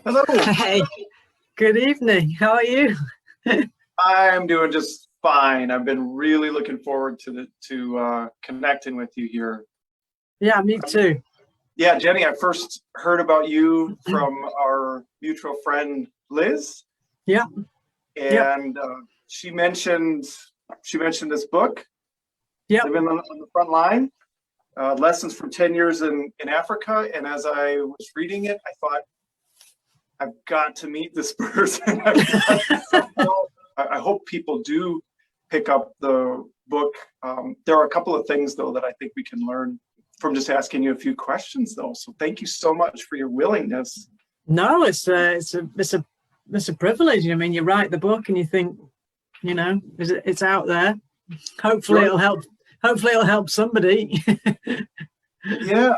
Hello. Hey, good evening. How are you? I'm doing just fine. I've been really looking forward to connecting with you here. Yeah, me too. Yeah, Jenny, I first heard about you from our mutual friend Liz, Yeah, yep, and she mentioned this book, yep. Living on the Front Line, Lessons from 10 Years in Africa. And as I was reading it, I thought, I've got to meet this person. I hope people do pick up the book. There are a couple of things, though, that I think we can learn from just asking you a few questions, though. So thank you so much for your willingness. No, it's a privilege. I mean, you write the book and you think, it's out there. Hopefully Sure. it'll help. Hopefully it'll help somebody. Yeah.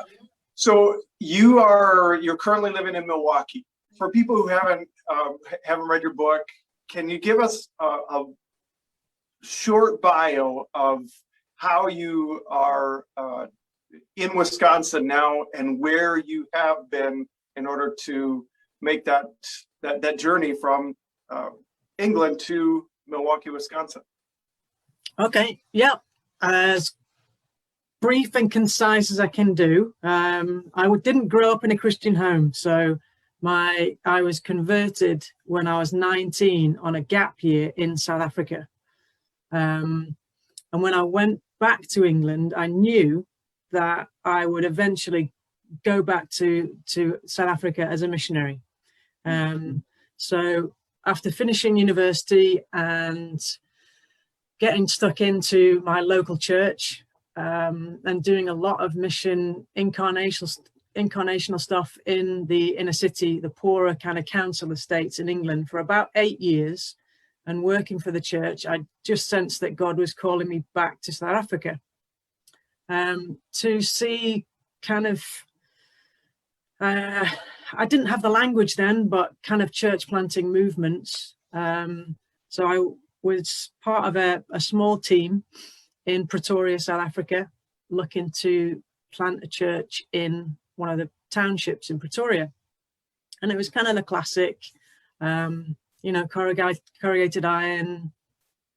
So you're currently living in Milwaukee. For people who haven't read your book, can you give us a short bio of how you are in Wisconsin now and where you have been in order to make that journey from England to Milwaukee, Wisconsin? Okay, yeah. As brief and concise as I can do. Didn't grow up in a Christian home, so I was converted when I was 19 on a gap year in South Africa. And when I went back to England, I knew that I would eventually go back to South Africa as a missionary. So after finishing university and getting stuck into my local church and doing a lot of mission incarnational stuff in the inner city, the poorer kind of council estates in England for about 8 years, and working for the church, I just sensed that God was calling me back to South Africa to see kind of, I didn't have the language then, but kind of church planting movements. So I was part of a small team in Pretoria, South Africa, looking to plant a church in one of the townships in Pretoria. And it was kind of the classic, corrugated iron,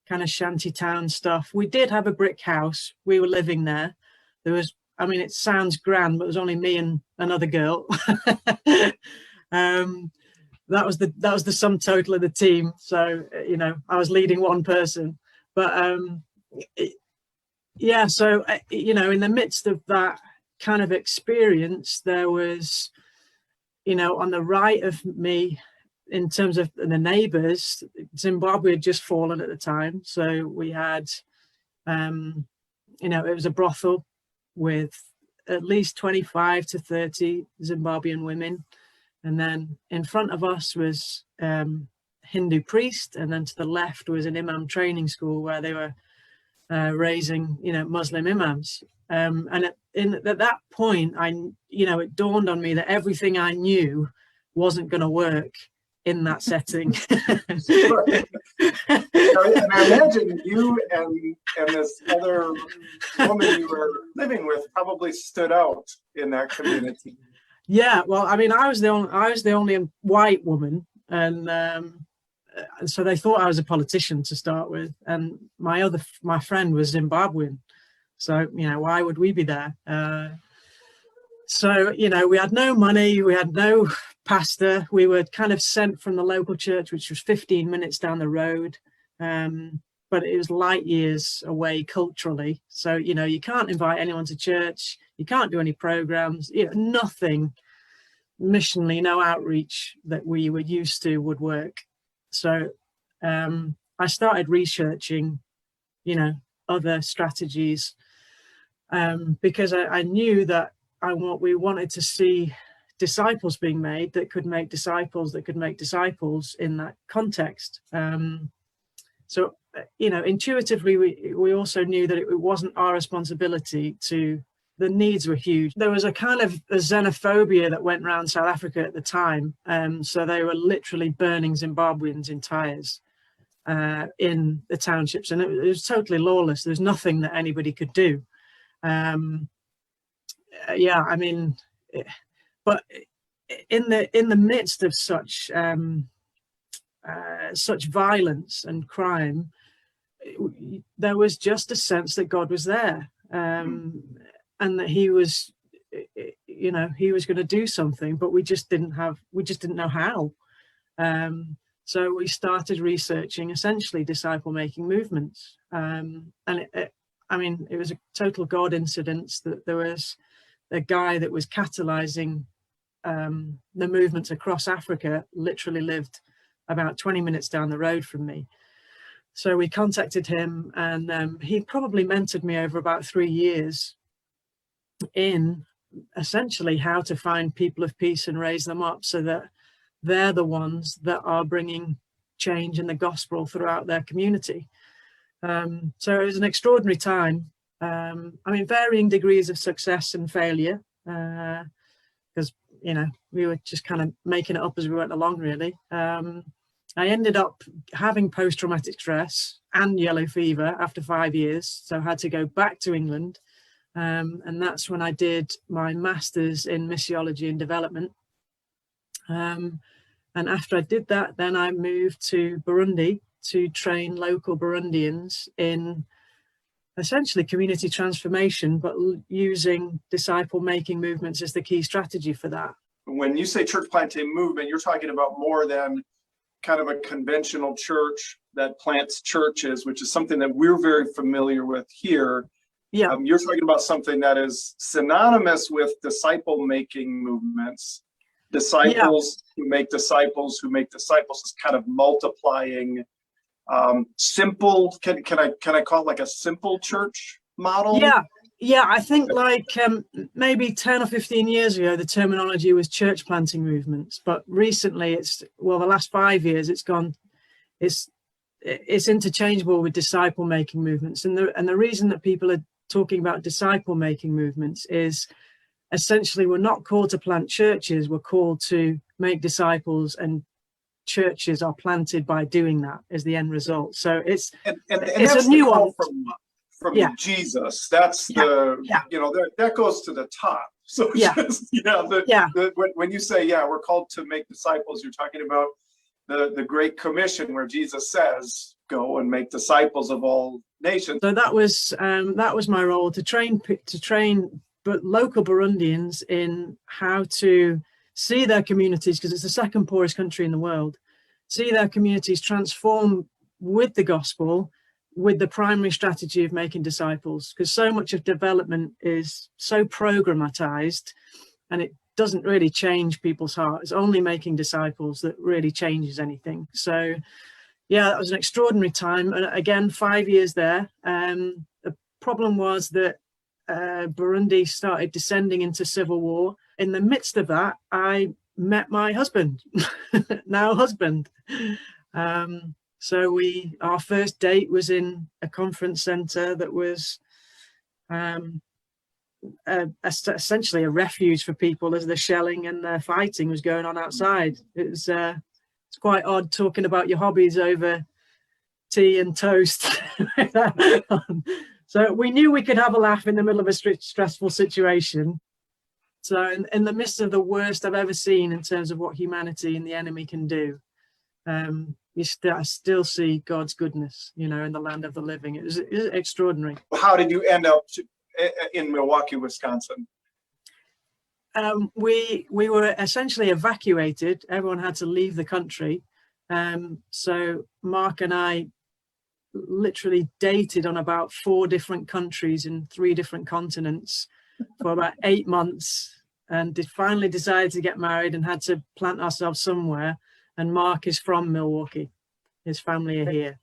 kind of shanty town stuff. We did have a brick house. We were living there. It sounds grand, but it was only me and another girl. That was the sum total of the team. So, I was leading one person, but so, in the midst of that kind of experience, there was, on the right of me, in terms of the neighbors, Zimbabwe had just fallen at the time. So we had, it was a brothel with at least 25 to 30 Zimbabwean women. And then in front of us was Hindu priest. And then to the left was an imam training school where they were raising, Muslim imams. And at that point, it dawned on me that everything I knew wasn't going to work in that setting. And I imagine you and this other woman you were living with probably stood out in that community. Yeah, well, I was the only white woman, and so they thought I was a politician to start with. And my friend was Zimbabwean, so why would we be there? So we had no money, we had no pastor. We were kind of sent from the local church, which was 15 minutes down the road, but it was light years away culturally. So you can't invite anyone to church, you can't do any programs, nothing missionally, no outreach that we were used to would work. So I started researching other strategies because I knew that we wanted to see disciples being made that could make disciples in that context. So intuitively, we also knew that it wasn't our responsibility to. The needs were huge. There was a kind of a xenophobia that went around South Africa at the time. So they were literally burning Zimbabweans in tires in the townships. And it was totally lawless. There's nothing that anybody could do. But in the midst of such violence and crime, there was just a sense that God was there, and that he was, he was going to do something, but we just didn't know how. So we started researching essentially disciple making movements, and it was a total God incidence that there was a guy that was catalyzing the movements across Africa, literally lived about 20 minutes down the road from me. So we contacted him, and he probably mentored me over about 3 years in essentially how to find people of peace and raise them up so that they're the ones that are bringing change in the gospel throughout their community. So it was an extraordinary time. Varying degrees of success and failure, because we were just kind of making it up as we went along, really. I ended up having post-traumatic stress and yellow fever after 5 years, so I had to go back to England, and that's when I did my master's in missiology and development. And after I did that, then I moved to Burundi to train local Burundians in essentially community transformation, but using disciple making movements as the key strategy for that. When you say church planting movement, you're talking about more than kind of a conventional church that plants churches, which is something that we're very familiar with here. Yeah. You're talking about something that is synonymous with disciple making movements. Disciples who make disciples is kind of multiplying. Simple, can I call it like a simple church model? Yeah, I think like maybe 10 or 15 years ago, the terminology was church planting movements, but recently the last 5 years it's interchangeable with disciple making movements. And the reason that people are talking about disciple making movements is essentially we're not called to plant churches, we're called to make disciples, and churches are planted by doing that as the end result. So it's that's a new one from Jesus. That's that goes to the top. So when you say we're called to make disciples, you're talking about the Great Commission, where Jesus says, "Go and make disciples of all nations." So that was my role, to train but local Burundians in how to see their communities, because it's the second poorest country in the world, see their communities transform with the gospel, with the primary strategy of making disciples, because so much of development is so programmatized and it doesn't really change people's hearts. It's only making disciples that really changes anything. So that was an extraordinary time. And again, 5 years there. The problem was that Burundi started descending into civil war. In the midst of that, I met my husband, now husband. So our first date was in a conference center that was essentially a refuge for people as the shelling and the fighting was going on outside. It's quite odd talking about your hobbies over tea and toast. So we knew we could have a laugh in the middle of a stressful situation. So in the midst of the worst I've ever seen in terms of what humanity and the enemy can do, I still see God's goodness, in the land of the living. It was extraordinary. How did you end up in Milwaukee, Wisconsin? We were essentially evacuated. Everyone had to leave the country. So Mark and I literally dated on about 4 different countries in 3 different continents for about 8 months, and finally decided to get married and had to plant ourselves somewhere. And Mark is from Milwaukee. His family are here.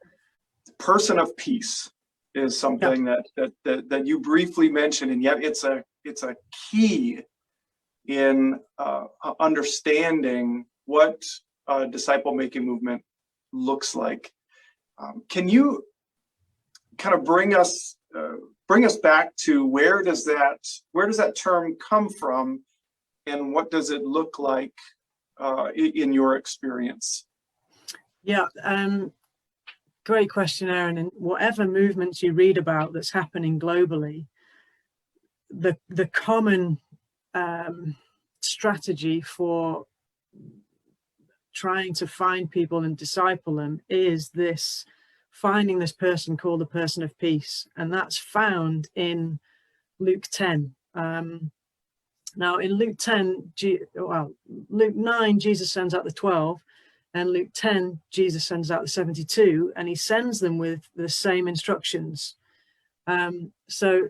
Person of peace is something that you briefly mentioned, and yet it's a key in understanding what a disciple making movement looks like. Can you kind of bring us back to where does that term come from, and what does it look like in your experience? Great question, Aaron. And whatever movements you read about that's happening globally, the common strategy for trying to find people and disciple them is this finding this person called the person of peace, and that's found in Luke 10. Now in Luke 10, Luke 9, Jesus sends out the 12, and Luke 10, Jesus sends out the 72, and he sends them with the same instructions. So,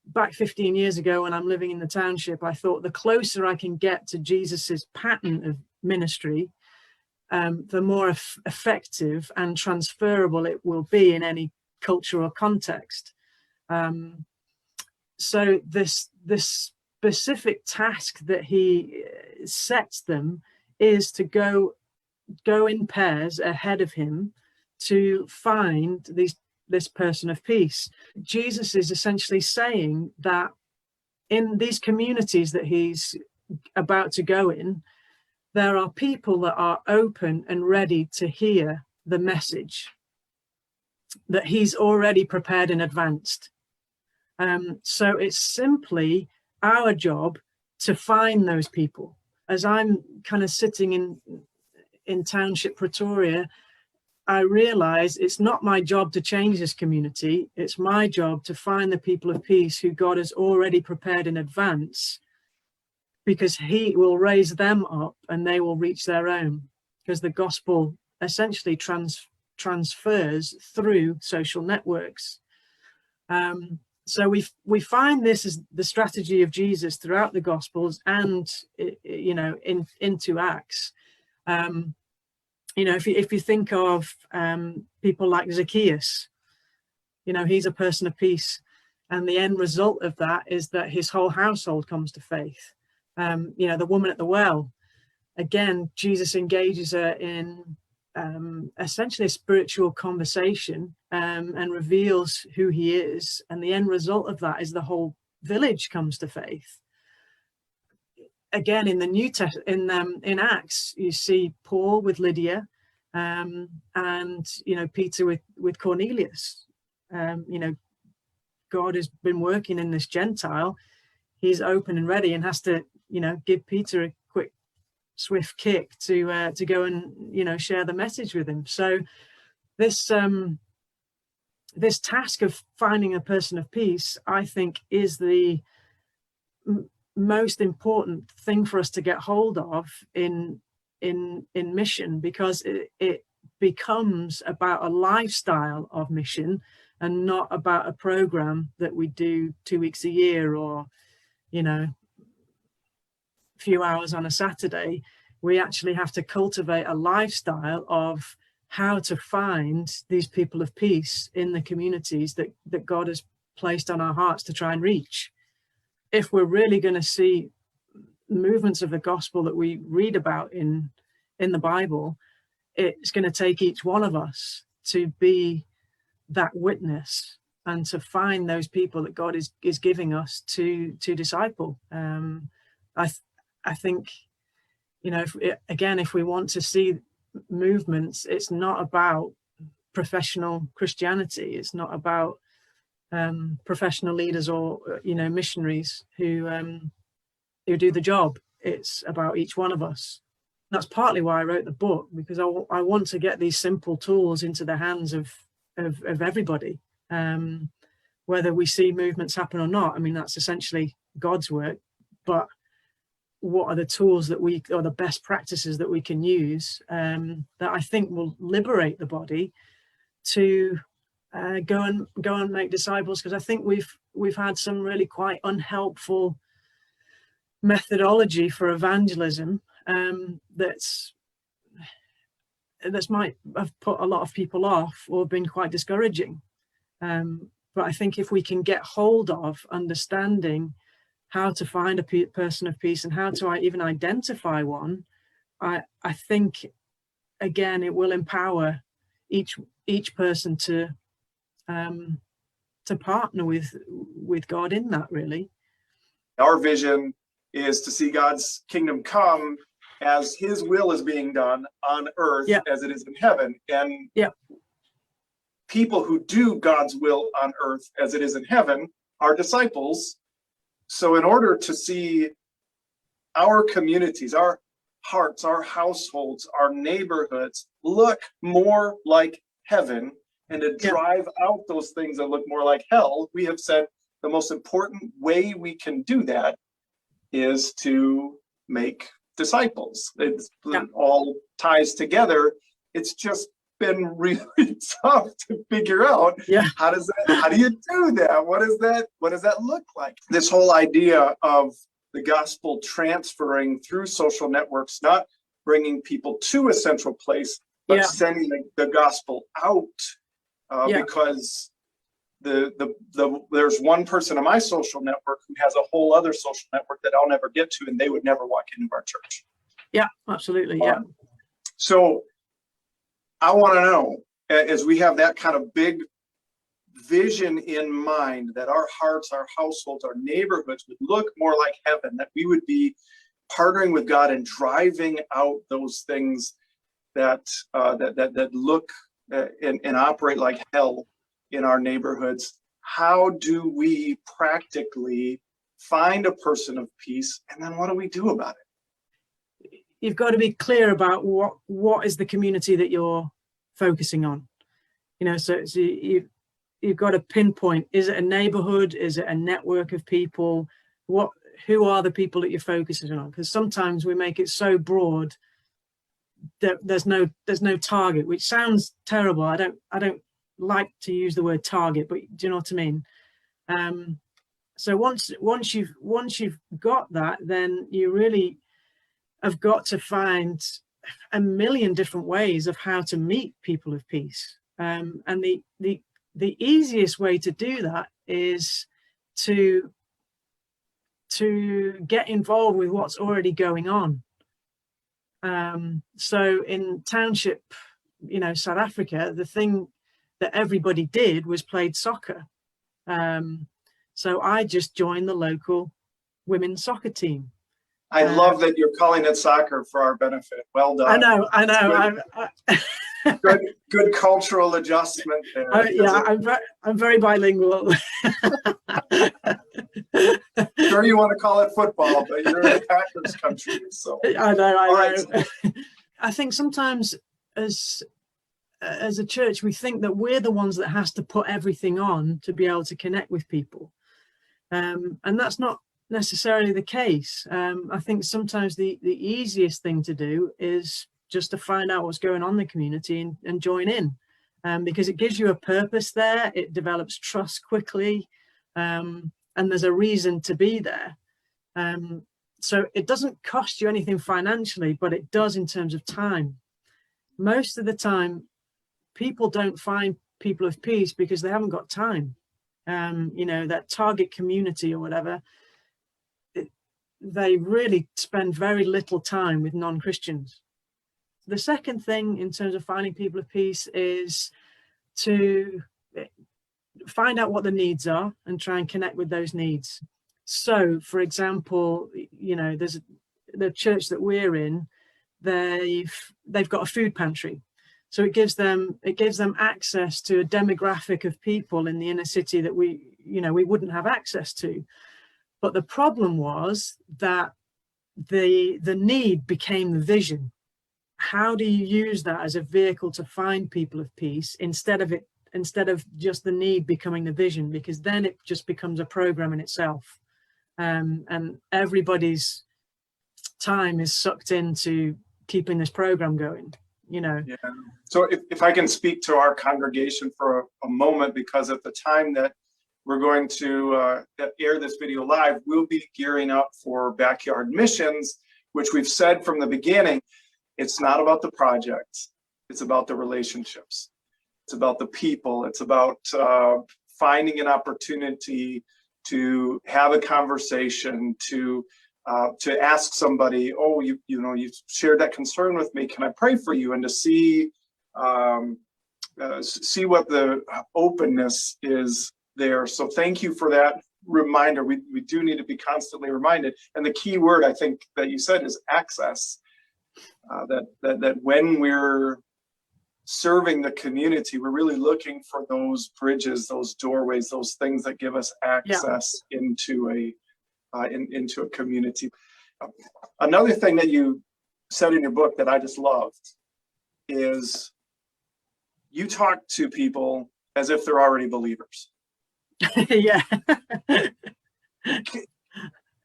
back 15 years ago when I'm living in the township, I thought the closer I can get to Jesus's pattern of ministry, the more effective and transferable it will be in any cultural context. So this specific task that he sets them is to go in pairs ahead of him to find this person of peace. Jesus is essentially saying that in these communities that he's about to go in, there are people that are open and ready to hear the message that he's already prepared in advance. So it's simply our job to find those people. As I'm kind of sitting in Township Pretoria, I realize it's not my job to change this community. It's my job to find the people of peace who God has already prepared in advance, because he will raise them up and they will reach their own, because the gospel essentially transfers through social networks. So we find this as the strategy of Jesus throughout the Gospels and into Acts. If you think of people like Zacchaeus, he's a person of peace, and the end result of that is that his whole household comes to faith. The woman at the well, again, Jesus engages her in essentially a spiritual conversation and reveals who he is, and the end result of that is the whole village comes to faith. Again, in the New Testament, in Acts, you see Paul with Lydia, and Peter with Cornelius. God has been working in this Gentile. He's open and ready, and has to give Peter a quick swift kick to go and share the message with him. So this task of finding a person of peace, I think, is the most important thing for us to get hold of in mission, because it becomes about a lifestyle of mission and not about a program that we do 2 weeks a year or few hours on a Saturday. We actually have to cultivate a lifestyle of how to find these people of peace in the communities that God has placed on our hearts to try and reach. If we're really going to see movements of the gospel that we read about in the Bible, it's going to take each one of us to be that witness and to find those people that God is giving us to disciple. I think, if we want to see movements, it's not about professional Christianity. It's not about professional leaders or missionaries who do the job. It's about each one of us. That's partly why I wrote the book, because I want to get these simple tools into the hands of everybody, whether we see movements happen or not. I mean, that's essentially God's work, but what are the tools or the best practices that we can use that I think will liberate the body to go and make disciples? Because I think we've had some really quite unhelpful methodology for evangelism that's might have put a lot of people off or been quite discouraging. But I think if we can get hold of understanding how to find a person of peace and how to even identify one, I think, again, it will empower each person to partner with God in that, really. Our vision is to see God's kingdom come as his will is being done on earth as it is in heaven. And people who do God's will on earth as it is in heaven are disciples. So in order to see our communities, our hearts, our households, our neighborhoods look more like heaven, and to drive out those things that look more like hell, we have said the most important way we can do that is to make disciples. It all ties together. It's just been really tough to figure out how do you do that? What does that look like? This whole idea of the gospel transferring through social networks, not bringing people to a central place, but sending the gospel out, because there's one person in my social network who has a whole other social network that I'll never get to, and they would never walk into our church. Yeah, absolutely. So I want to know, as we have that kind of big vision in mind, that our hearts, our households, our neighborhoods would look more like heaven, that we would be partnering with God and driving out those things that look and operate like hell in our neighborhoods. How do we practically find a person of peace, and then what do we do about it? You've got to be clear about what is the community that you're focusing on. So you've got to pinpoint, is it a neighborhood? Is it a network of people? Who are the people that you're focusing on? Because sometimes we make it so broad that there's no target, which sounds terrible. I don't like to use the word target, but do you know what I mean? So once you've got that, then you really have got to find a million different ways of how to meet people of peace. And the easiest way to do that is to get involved with what's already going on. So in township, South Africa, the thing that everybody did was played soccer. So I just joined the local women's soccer team. I love that you're calling it soccer for our benefit. Well done. I know. Good cultural adjustment there. I'm very bilingual. Sure, you want to call it football, but you're in a Packers country, so. I know. Right. I think sometimes as a church, we think that we're the ones that has to put everything on to be able to connect with people, and that's not necessarily the case. I think sometimes the easiest thing to do is just to find out what's going on in the community and join in, because it gives you a purpose there. It develops trust quickly, and there's a reason to be there. So it doesn't cost you anything financially, but it does in terms of time. Most of the time, people don't find people of peace because they haven't got time. That target community or whatever, they really spend very little time with non-Christians. The second thing in terms of finding people of peace is to find out what the needs are and try and connect with those needs. So, for example, there's the church that we're in, they've got a food pantry. So it gives them access to a demographic of people in the inner city that we wouldn't have access to. But the problem was that the need became the vision. How do you use that as a vehicle to find people of peace instead of just the need becoming the vision? Because then it just becomes a program in itself, and everybody's time is sucked into keeping this program going. Yeah. So if I can speak to our congregation for a moment, because at the time that we're going to air this video live, we'll be gearing up for backyard missions, which we've said from the beginning, it's not about the projects, it's about the relationships, it's about the people, it's about finding an opportunity to have a conversation, to ask somebody, oh, you shared that concern with me, can I pray for you? And to see what the openness is there. So thank you for that reminder. We do need to be constantly reminded. And the key word I think that you said is access. That when we're serving the community, we're really looking for those bridges, those doorways, those things that give us access into a community. Another thing that you said in your book that I just loved is you talk to people as if they're already believers. Yeah.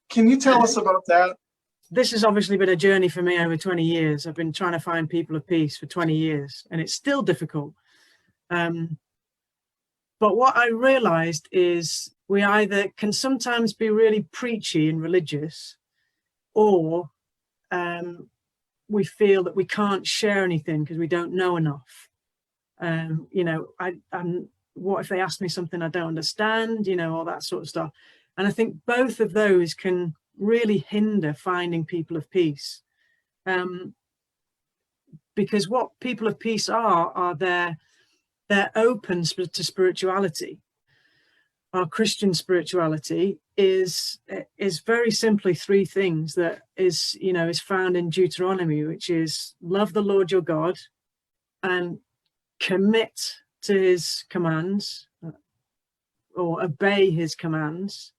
Can you tell us about that? This has obviously been a journey for me over 20 years. I've been trying to find people of peace for 20 years, and it's still difficult. But what I realized is we either can sometimes be really preachy and religious, or we feel that we can't share anything because we don't know enough. What if they ask me something I don't understand, all that sort of stuff. And I think both of those can really hinder finding people of peace. Because what people of peace are they're open to spirituality. Our Christian spirituality is very simply three things that is found in Deuteronomy, which is love the Lord your God and commit to his commands or obey his commands.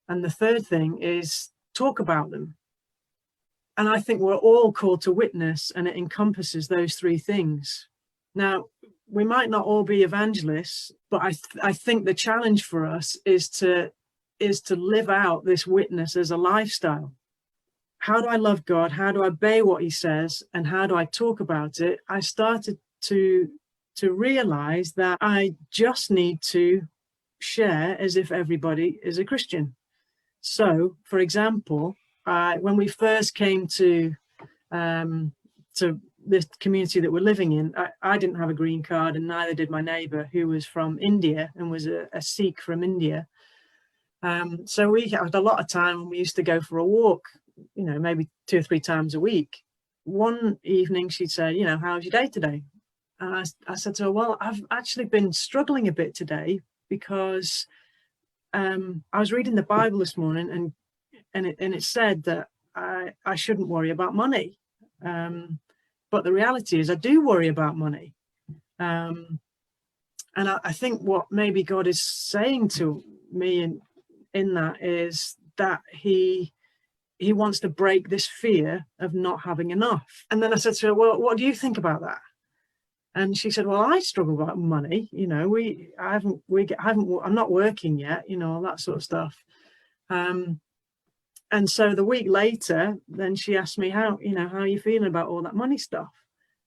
And the third thing is talk about them. And I think we're all called to witness, and it encompasses those three things. Now, we might not all be evangelists, but I think the challenge for us is to live out this witness as a lifestyle. How do I love God? How do I obey what he says? And how do I talk about it? I started to realize that I just need to share as if everybody is a Christian. So, for example, when we first came to this community that we're living in, I didn't have a green card, and neither did my neighbor, who was from India and was a Sikh from India. So we had a lot of time, and we used to go for a walk, maybe 2 or 3 times a week. One evening she'd say, how's your day today? And I said to her, well, I've actually been struggling a bit today because I was reading the Bible this morning, and it said that I shouldn't worry about money. But the reality is I do worry about money. And I think what maybe God is saying to me in that is that he wants to break this fear of not having enough. And then I said to her, well, what do you think about that? And she said, well, I struggle about money. I'm not working yet, all that sort of stuff. And so the week later, then she asked me how are you feeling about all that money stuff?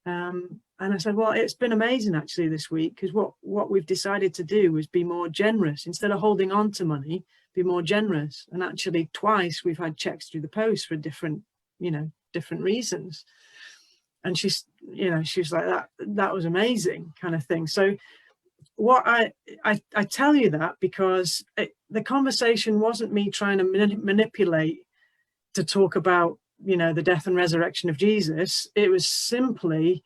And I said, well, it's been amazing actually this week, because what we've decided to do is be more generous. Instead of holding on to money, be more generous. And actually twice we've had checks through the post for different reasons. And she was like, that was amazing kind of thing. So what I tell you that because the conversation wasn't me trying to manipulate to talk about, the death and resurrection of Jesus. It was simply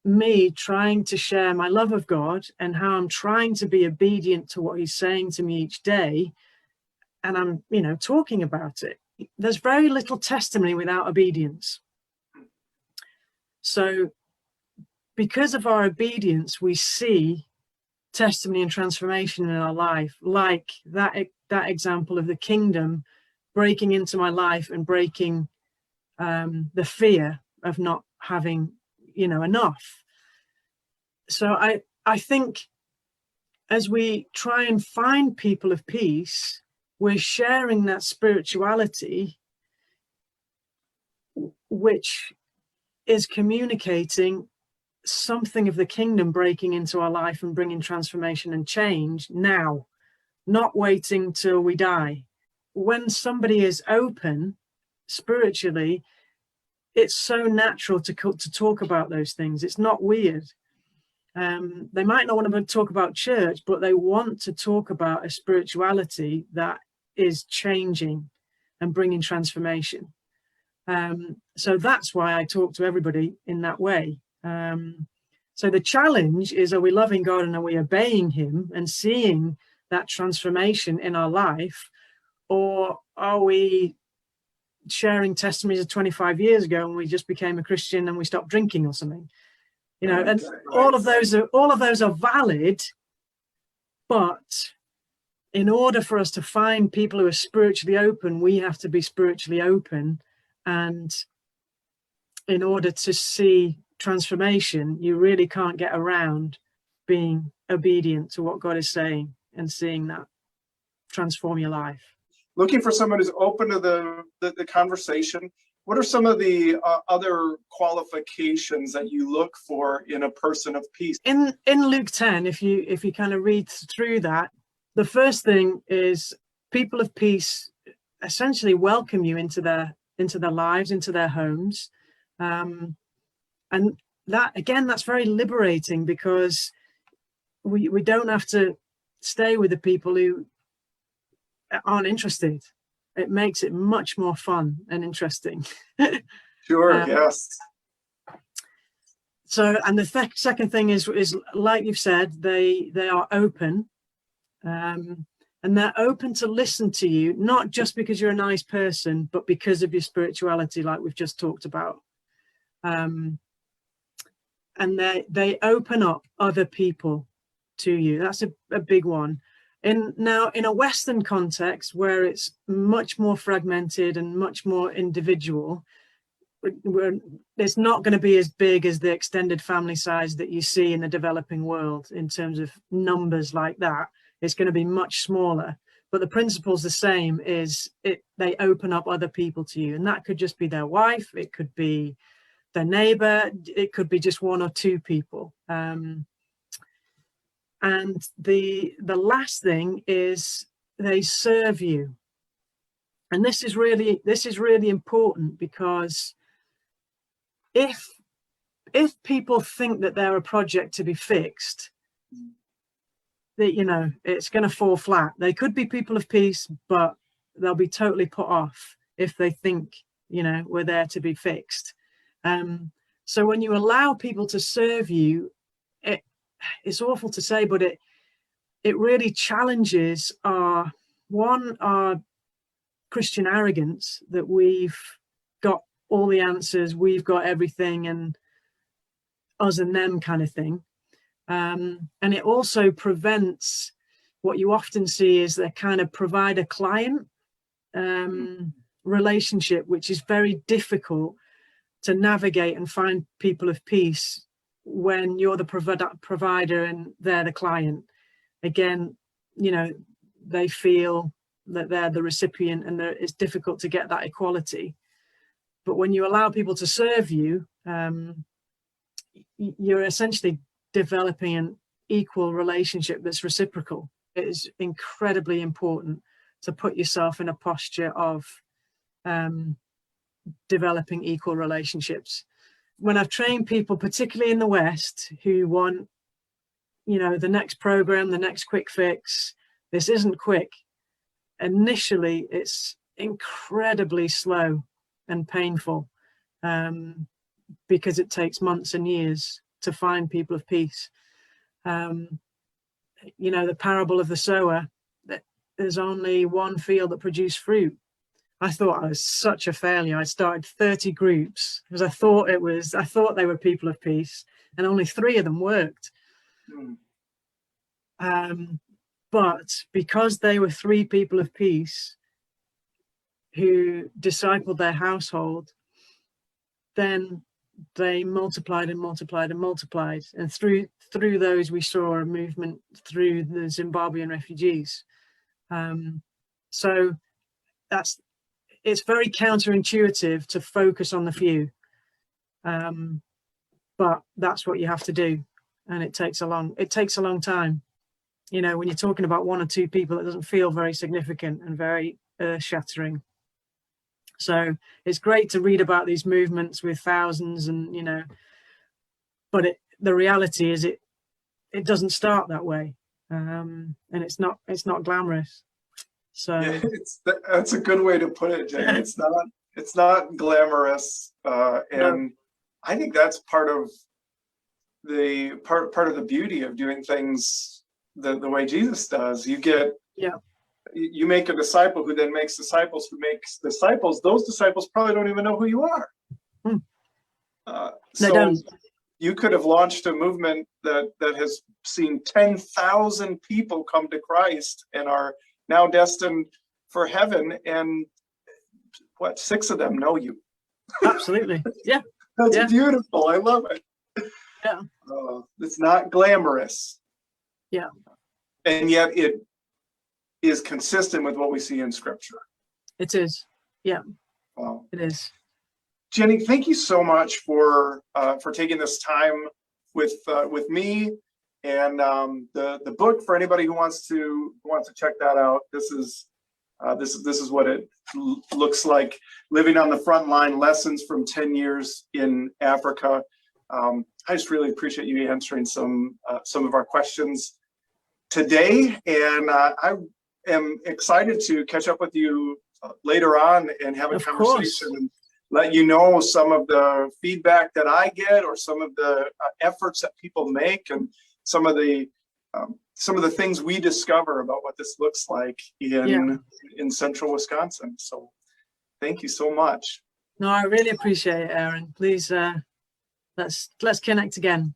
me trying to share my love of God and how I'm trying to be obedient to what he's saying to me each day. And I'm, talking about it. There's very little testimony without obedience. So because of our obedience, we see testimony and transformation in our life, like that example of the kingdom breaking into my life and breaking the fear of not having enough. So I think as we try and find people of peace, we're sharing that spirituality which is communicating something of the kingdom breaking into our life and bringing transformation and change now, not waiting till we die. When somebody is open spiritually, it's so natural to talk about those things. It's not weird. They might not want to talk about church, but they want to talk about a spirituality that is changing and bringing transformation. So that's why I talk to everybody in that way. So the challenge is, are we loving God and are we obeying him and seeing that transformation in our life? Or are we sharing testimonies of 25 years ago and we just became a Christian and we stopped drinking or something? And all of those are valid, but in order for us to find people who are spiritually open, we have to be spiritually open. And in order to see transformation, you really can't get around being obedient to what God is saying and seeing that transform your life. Looking for someone who's open to the conversation. What are some of the other qualifications that you look for in a person of peace? In Luke 10, if you kind of read through that, the first thing is people of peace essentially welcome you into their lives, into their homes. And that, again, that's very liberating, because we don't have to stay with the people who aren't interested. It makes it much more fun and interesting. Sure, yes. So, and the second thing is like you've said, they are open, and they're open to listen to you, not just because you're a nice person, but because of your spirituality, like we've just talked about. And they open up other people to you. That's a big one. Now, in a Western context where it's much more fragmented and much more individual, it's not going to be as big as the extended family size that you see in the developing world in terms of numbers like that. It's going to be much smaller, but the principle's the same. They open up other people to you, and that could just be their wife, it could be their neighbor, it could be just one or two people. And the last thing is they serve you. And this is really important, because if people think that they're a project to be fixed, that, it's going to fall flat. They could be people of peace, but they'll be totally put off if they think, we're there to be fixed. So when you allow people to serve you, it's awful to say, but it really challenges our Christian arrogance, that we've got all the answers, we've got everything, and us and them kind of thing. And it also prevents what you often see is the kind of provider-client relationship, which is very difficult to navigate and find people of peace when you're the provider and they're the client. Again, they feel that they're the recipient, and it's difficult to get that equality. But when you allow people to serve you, you're essentially developing an equal relationship that's reciprocal. It is incredibly important to put yourself in a posture of developing equal relationships. When I've trained people, particularly in the West, who want, the next program, the next quick fix, this isn't quick. Initially, it's incredibly slow and painful, because it takes months and years to find people of peace. The parable of the sower, that there's only one field that produced fruit. I thought I was such a failure. I started 30 groups because I thought they were people of peace, and only 3 of them worked. But because they were 3 people of peace who discipled their household, then they multiplied and multiplied and multiplied. And through those, we saw a movement through the Zimbabwean refugees. So it's very counterintuitive to focus on the few, but that's what you have to do, and it takes a long time. When you're talking about 1 or 2 people, it doesn't feel very significant and very earth-shattering. So it's great to read about these movements with thousands, and but the reality is it doesn't start that way, and it's not glamorous. So yeah, that's a good way to put it, Jane. It's not glamorous, and no. I think that's part of the beauty of doing things the way Jesus does. You make a disciple who then makes disciples who makes disciples. Those disciples probably don't even know who you are. They don't. you could have launched a movement that has seen 10,000 people come to Christ and are now destined for heaven, and what, 6 of them know you. Absolutely. Yeah. That's Yeah. beautiful. I love it. Yeah. It's not glamorous. Yeah. And yet it is consistent with what we see in Scripture. It is. Yeah. Wow. It is. Jenny, thank you so much for taking this time with me, and the book, for anybody who wants to check that out. This is what it looks like, living on the front line, lessons from 10 years in Africa. I just really appreciate you answering some of our questions today, and I am excited to catch up with you later on and have a conversation and let you know some of the feedback that I get, or some of the efforts that people make, and some of the things we discover about what this looks like in central Wisconsin. So thank you so much. No, I really appreciate it, Aaron. Please, let's connect again.